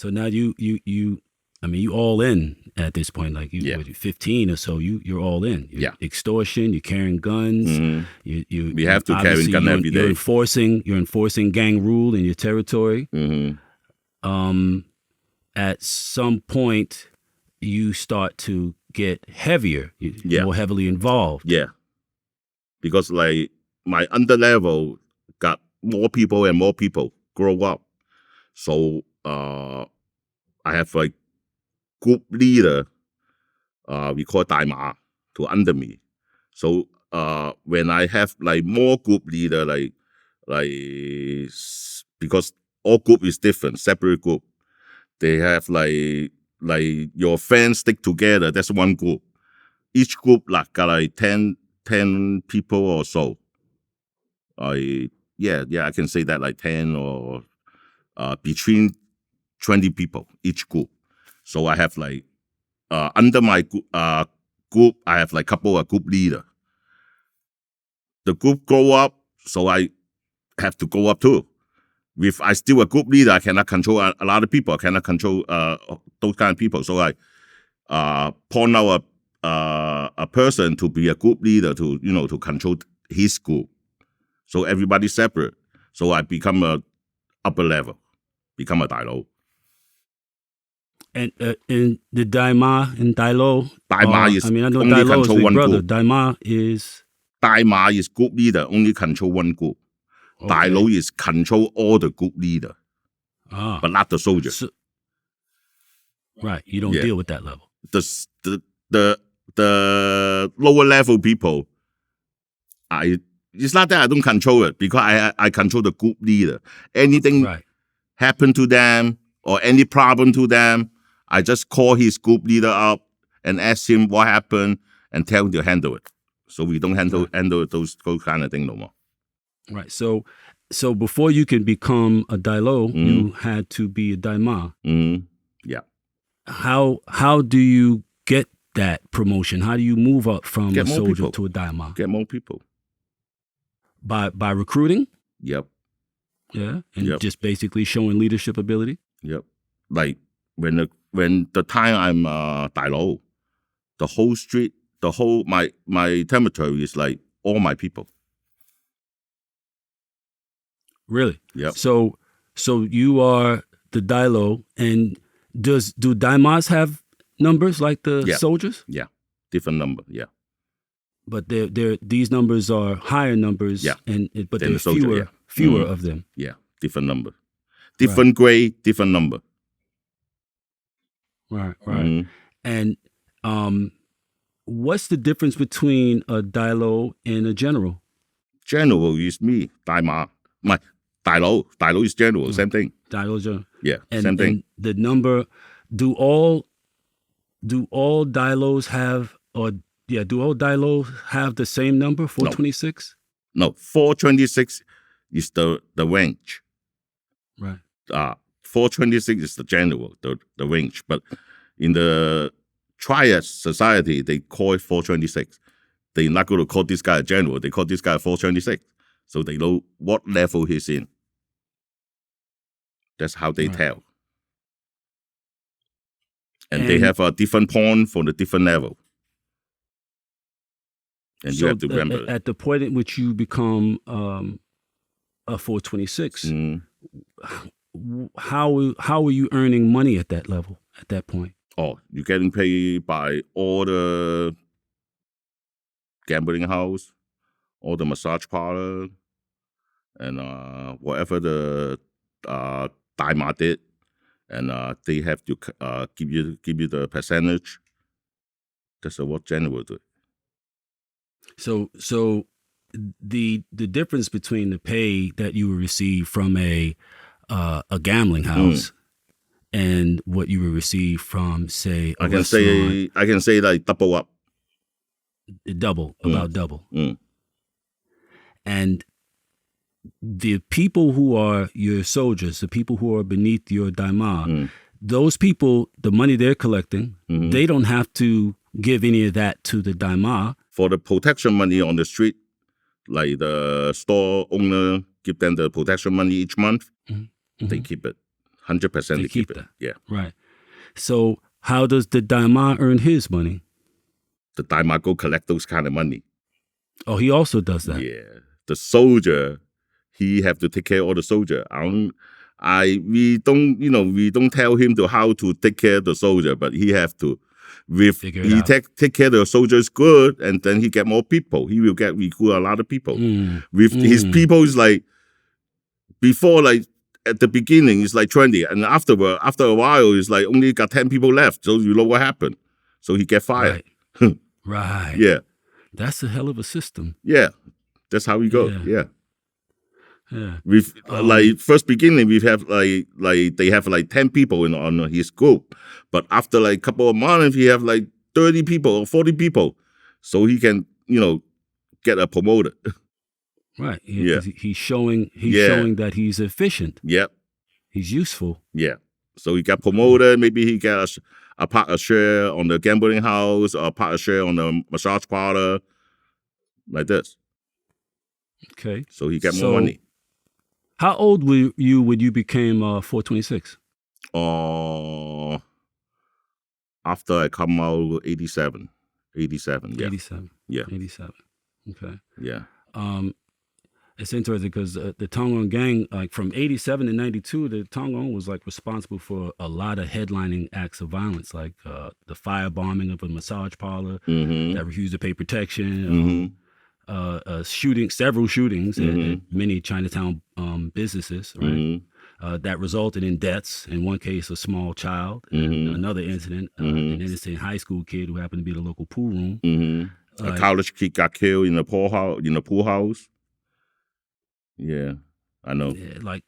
So now you I mean, you all in at this point, like what, 15 or so, you're all in. You're extortion, you're carrying guns. We have to carry gun every day. You're enforcing gang rule in your territory. At some point, you start to get heavier, more heavily involved. Yeah. Because like my under level got more people and more people grow up. So I have like group leader, we call 大馬 to under me. So when I have like more group leader, like because all group is different, separate group. They have like your friends stick together. That's one group. Each group like got like 10 people or so. I can say that like 10 or between 20 people each group. So I have like under my group, I have like couple of group leader. The group grow up, so I have to go up too. If I still a group leader, I cannot control a lot of people. I cannot control those kind of people. So I point out a person to be a group leader to control his group. So everybody separate. So I become a upper level, become a 大佬. And the Daima and Dailo. Daima is I know only Dailo control is one brother. group. Daima is group leader, only control one group. Okay. 大佬 is control all the group leader, but not the soldiers. So, right, you don't deal with that level. The lower level people, it's not that I don't control it, because I control the group leader. Anything happen to them or any problem to them, I just call his group leader up and ask him what happened and tell him to handle it. So we don't handle those kind of thing no more. Right. So before you can become a Dailo, you had to be a Daima. Yeah. How do you get that promotion? How do you move up from a soldier to a Daima? Get more people. By recruiting? Yep. Yeah. And just basically showing leadership ability? Yep. Like when the time I'm 大佬, the whole street, my territory is like all my people. Really? Yep. So you are the Dailo, and do Daimas have numbers like the soldiers? Yeah. Different number, yeah. But these numbers are higher numbers, but there are fewer of them. Yeah, different number. Different grade, different number. Right. And what's the difference between a Dailo and a general? General is me, 大馬. My 大佬 is general, same thing. Dailo is general. Yeah, same thing. And the number, do all Dailos have, do all Dailos have the same number, 426? No, 426 is the range. Right. 426 is the general, the range. But in the Triad society, they call it 426. They're not going to call this guy a general. They call this guy 426. So they know what level he's in. That's how they tell. And they have a different point for the different level. And you have to remember. At the point at which you become a 426, how are you earning money at that level, at that point? Oh, you're getting paid by all the gambling house, all the massage parlor, and whatever the 大馬 did, and they have to give you the percentage. That's what general do. So the difference between the pay that you will receive from a gambling house and what you will receive from, say, a restaurant, I can say like double up. About double. And the people who are your soldiers, the people who are beneath your daima, those people, the money they're collecting, they don't have to give any of that to the daima. For the protection money on the street, like the store owner give them the protection money each month, they keep it. 100% They they keep keep it. that. Yeah. Right. So how does the daimon earn his money? The daimon go collect those kind of money. Oh, he also does that. Yeah. The soldier, he have to take care of all the soldier. We don't tell him how to take care of the soldier, but he have to. Figure it out. Take care of the soldiers good, and then he get more people. He will get recruit a lot of people. His people is like before, like at the beginning, it's like 20, and after a while, it's like only got 10 people left. So you know what happened. So he get fired. Right. Right. Yeah. That's a hell of a system. Yeah. That's how we go. Yeah. Yeah. We've like first beginning we have like they have like 10 people on his group, but after like a couple of months he have like 30 people or 40 people, so he can get a promoted. Right. Yeah. He's showing that he's efficient. Yep. He's useful. Yeah. So he got promoted. Maybe he got a part of share on the gambling house, or a part of share on the massage parlor, like this. Okay. So he got more money. How old were you when you became 426? After I come out, 87. Yeah. 87. Yeah. 87. Okay. Yeah. It's interesting because the Tongon gang, like from 87 to 92, the Tongon was like responsible for a lot of headlining acts of violence, like the firebombing of a massage parlor that refused to pay protection, several shootings at many Chinatown businesses, right? That resulted in deaths. In one case, a small child. Another incident, an innocent high school kid who happened to be in the local pool room. A college kid got killed in the pool house. Yeah, I know. Like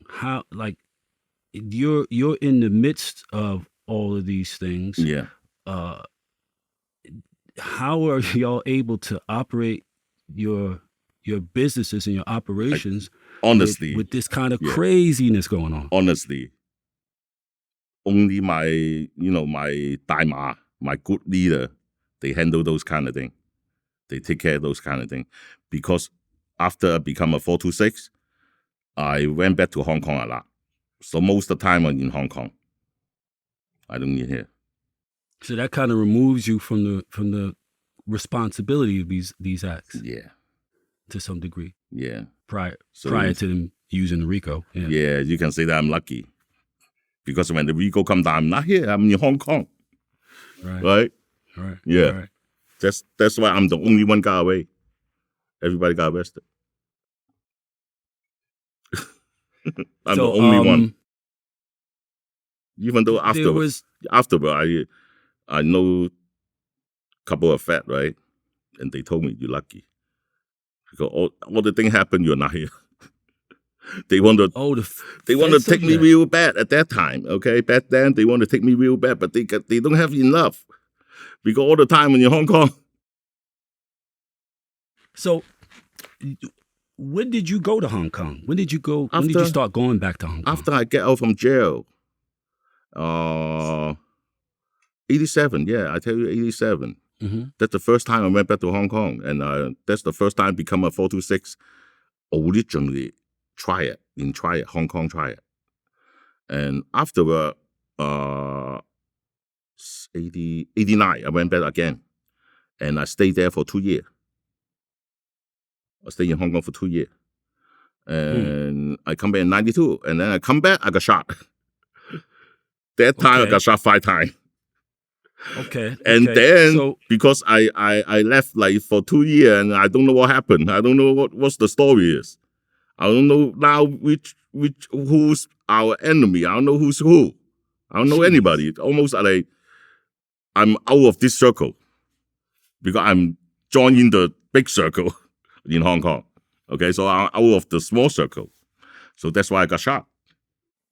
how, like you're in the midst of all of these things. Yeah. How are y'all able to operate your businesses and your operations honestly with this kind of craziness going on? Honestly, only my daima, my good leader, they handle those kind of things. They take care of those kind of things. Because after I become a 426, I went back to Hong Kong a lot. So most of the time I'm in Hong Kong. I don't need here. So that kind of removes you from the responsibility of these acts. Yeah. To some degree. Yeah. Prior to them using the RICO. Yeah, you can say that I'm lucky. Because when the RICO come down, I'm not here. I'm in Hong Kong. Right? Yeah. Right. That's why I'm the only one got away. Everybody got arrested. I'm the only one. Even though afterward, I know a couple of fat, right? And they told me, you're lucky. Because all the thing happened, you're not here. They want to take me real bad at that time, okay? Back then, they want to take me real bad, but they don't have enough. Because all the time when you're in Hong Kong. So, when did you go to Hong Kong? When did you start going back to Hong Kong? After I get out from jail. 87, yeah, I tell you, 87. That's the first time I went back to Hong Kong, and that's the first time I become a 426 originally Triad, Hong Kong Triad. And afterward, 89, I went back again, and I stayed there for 2 years. I stayed in Hong Kong for 2 years. And I come back in 92, and then I come back, I got shot. That time I got shot 5 times. Okay. And then because I left like for 2 years and I don't know what happened. I don't know what's the story is. I don't know now who's our enemy. I don't know who's who. I don't know anybody. It's almost like I'm out of this circle because I'm joining the big circle in Hong Kong. Okay, so I'm out of the small circle. So that's why I got shot.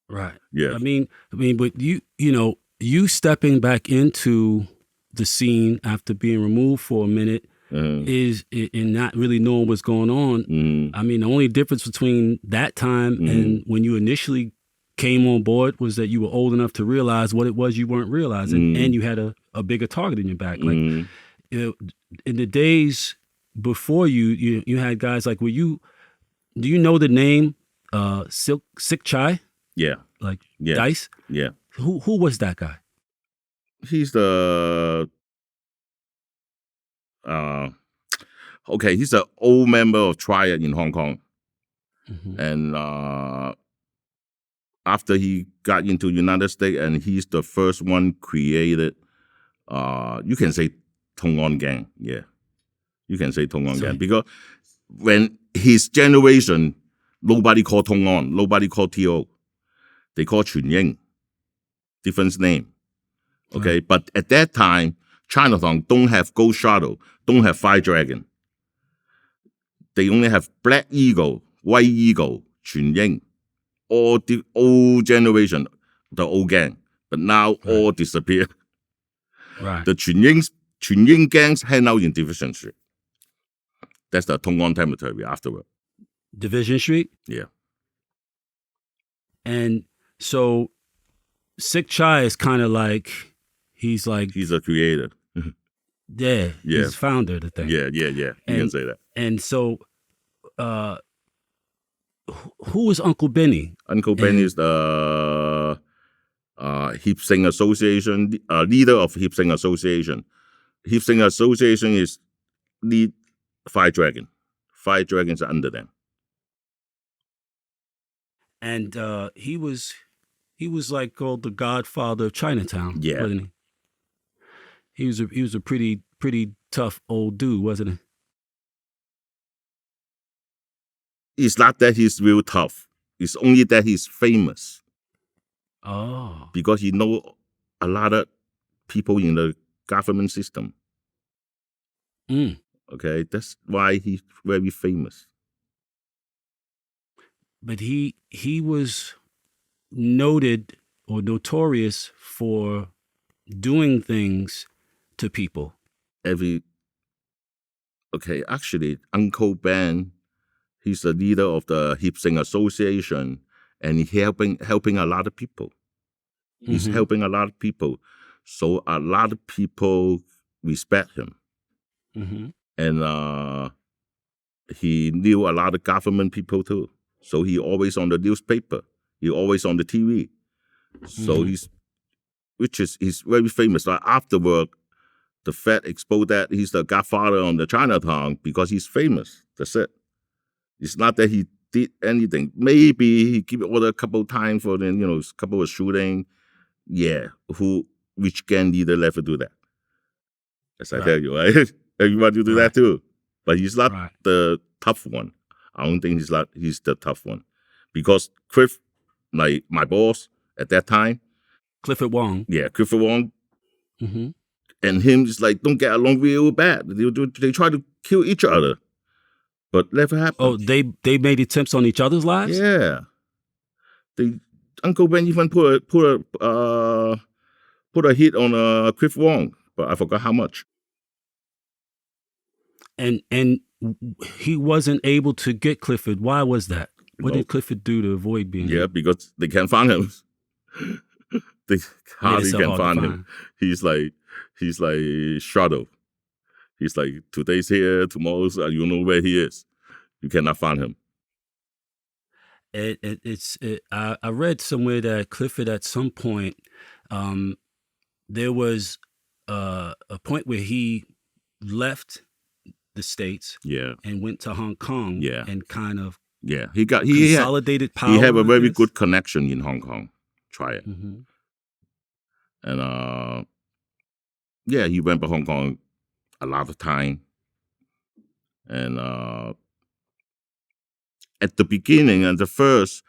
Right. Yeah. I mean, but you stepping back into the scene after being removed for a minute is in not really knowing what's going on. I mean, the only difference between that time and when you initially came on board was that you were old enough to realize what it was you weren't realizing, and you had a bigger target in your back. Like in the days before you had guys like, do you know the name Sick Chai? Yeah. like Yeah. dice. Yeah. Who was that guy? He's the okay, he's an old member of Triad in Hong Kong. Mm-hmm. And after he got into United States, and he's the first one created, you can say Tong On Gang. Yeah. You can say Tong On So Gang. Because when his generation, nobody called Tong On, nobody called T.O. They called Chun Ying. Different name. Okay. Right. But at that time, Chinatown don't have Ghost Shadow, don't have Fire Dragon. They only have Black Eagle, White Eagle, Chun Ying. All the old generation, the old gang. But now all disappear. Right. The Chun Ying gangs hang out in Division Street. That's the Tong On territory afterward. Division Street. Yeah. And so Sick Chai is kind of like he's a creator. yeah, Yeah. he's founder of the thing. Yeah. You can say that. And so who was Uncle Benny? Uncle Benny is the Hip Sing Association, leader of Hip Sing Association. Hip Sing Association is lead Fire Dragon. Fire Dragons are under them. And he was like called the Godfather of Chinatown, Yeah. wasn't he? He was a pretty tough old dude, wasn't he? It's not that he's real tough. It's only that he's famous. Oh. Because he know a lot of people in the government system. Mm. Okay, that's why he's very famous. But he was noted or notorious for doing things to people. Actually, Uncle Ben, he's the leader of the Hip Sing Association, and he's helping a lot of people. He's helping a lot of people. So a lot of people respect him. Mm-hmm. And he knew a lot of government people too. So he always on the newspaper. He always on the TV. So he's very famous. Like afterward, the Fed exposed that he's the godfather on the Chinatown because he's famous. That's it. It's not that he did anything. Maybe he gave order a couple of times for then, a couple of shooting. Yeah. Which gang leader ever do that? As I tell you, right? Everybody do that too. But he's not the tough one. I don't think he's the tough one. Because Cliff, like my boss at that time. Clifford Wong. Yeah, Clifford Wong. Mm-hmm. And him just like don't get along real bad. They try to kill each other. But never happened. Oh, they made attempts on each other's lives? Yeah. Uncle Ben even put a hit on Cliff Wong, but I forgot how much. And he wasn't able to get Clifford. Why was that? What did Clifford do to avoid being? Yeah, because they can't find him. They hardly can find him. He's like shadow. He's like today's here, tomorrow's you know where he is. You cannot find him. I read somewhere that Clifford at some point, there was a point where he left the States, and went to Hong Kong, and kind of he consolidated power. He had a very good connection in Hong Kong. Try it, and he went to Hong Kong a lot of time, and at the beginning and at first,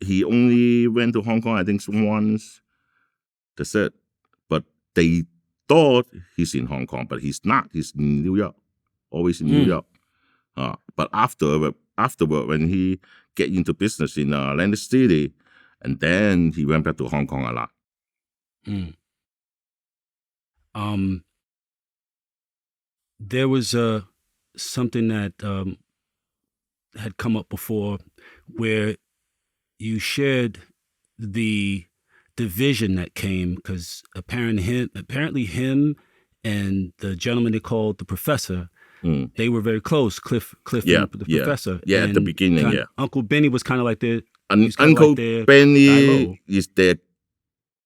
he only went to Hong Kong, I think, once. That's it. But they thought he's in Hong Kong, but he's not. He's in New York, always in New York. But afterward, when he get into business in Atlantic City, and then he went back to Hong Kong a lot. There was something that had come up before, where you shared the division that came, because apparently him and the gentleman they called the professor they were very close. Cliff Yeah, and the yeah. professor. Yeah, at the And beginning, yeah. Uncle Benny was kind of like their Uncle guy Benny low. is their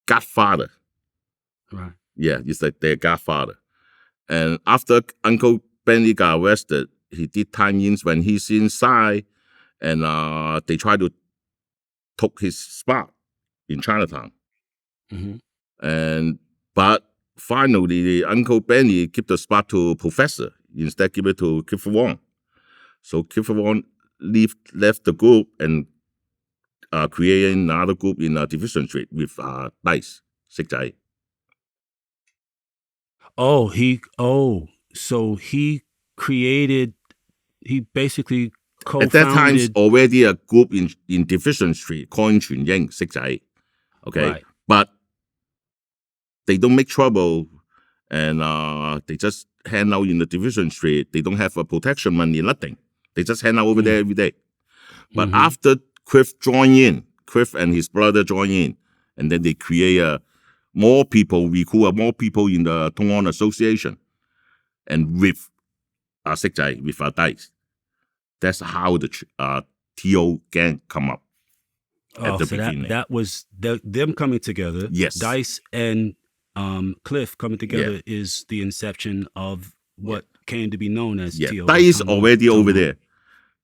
godfather. Right. Yeah, it's like their godfather. And after Uncle Benny got arrested, he did tie-ins when he's inside, and they try to took his spot in Chinatown. But finally, Uncle Benny kept the spot to Professor, instead give it to Cliff Wong. So Cliff Wong left the group and created another group in Division Street with Dice, 色仔. So he basically At that time, co-founded already a group in Division Street, called 全英色仔. Okay, right. But they don't make trouble, and they just hang out in the Division Street. They don't have a protection money, nothing. They just hang out over there every day. But after Cliff joined in, Cliff and his brother joined in, and then they create more people, recruit more people in the Tongan Association, and with 色仔, with Dice. That's how the TO gang come up at the beginning. That was them coming together. Yes. Dice and Cliff coming together is the inception of what came to be known as TO. Dice already over there.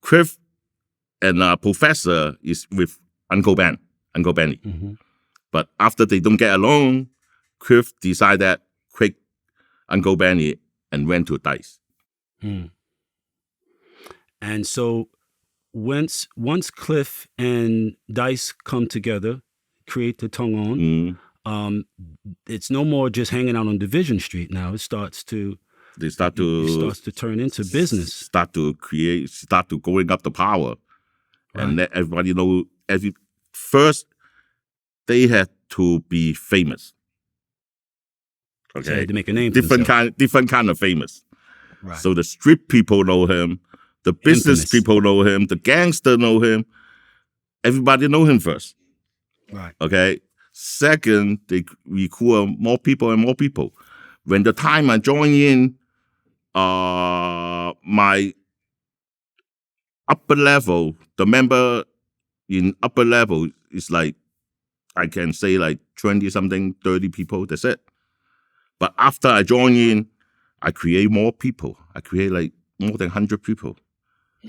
Cliff and Professor is with Uncle Benny. But after they don't get along, Cliff decided that quit Uncle Benny and went to Dice. And so once Cliff and Dice come together, create the Tongan, it's no more just hanging out on Division Street now. It starts to turn into business. Start to going up the power. Right. And let everybody know first they had to be famous. Okay. So they had to make a name. Different kind of famous. Right. So the street people know him, the business people know him, the gangster know him. Everybody know him first. Right. Okay. Second, they recruit more people and more people. When the time I joined in, my upper level, the member in upper level is like, I can say like 20-something, 30 people. That's it. But after I join in, I create more people. I create like more than 100 people.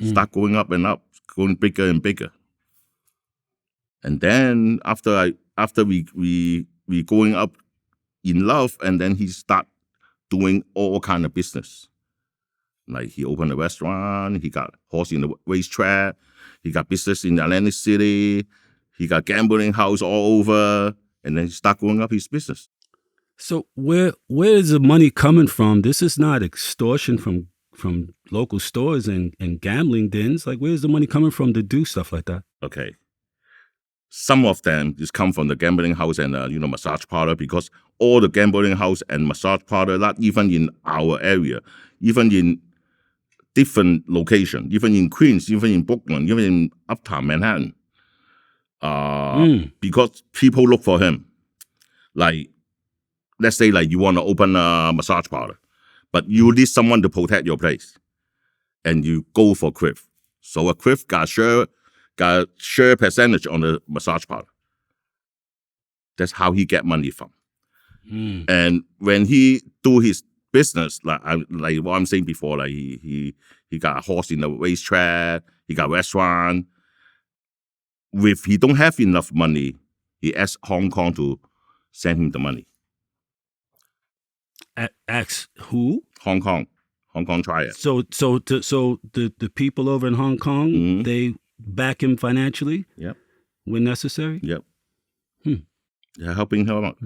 Start going up and up, going bigger and bigger. And then after we going up in love, and then he start doing all kind of business. Like he opened a restaurant, he got horse in the racetrack, he got business in Atlantic City, he got gambling house all over, and then he start going up his business. So where is the money coming from? This is not extortion from local stores and gambling dens. Like, where's the money coming from to do stuff like that? Okay. Some of them just come from the gambling house and massage parlor, because all the gambling house and massage parlor, not even in our area, even in different location, even in Queens, even in Brooklyn, even in Uptown Manhattan, because people look for him. Like, let's say like you want to open a massage parlor, but you need someone to protect your place, and you go for Cliff. So a Cliff got share percentage on the massage parlor. That's how he get money from. And when he do his business, like what I'm saying before, like he got a horse in the racetrack, he got a restaurant. If he don't have enough money, he asks Hong Kong to send him the money. Ask who? Hong Kong Triad. So the people over in Hong Kong, they back him financially. Yep. When necessary. Yep. They're helping him out.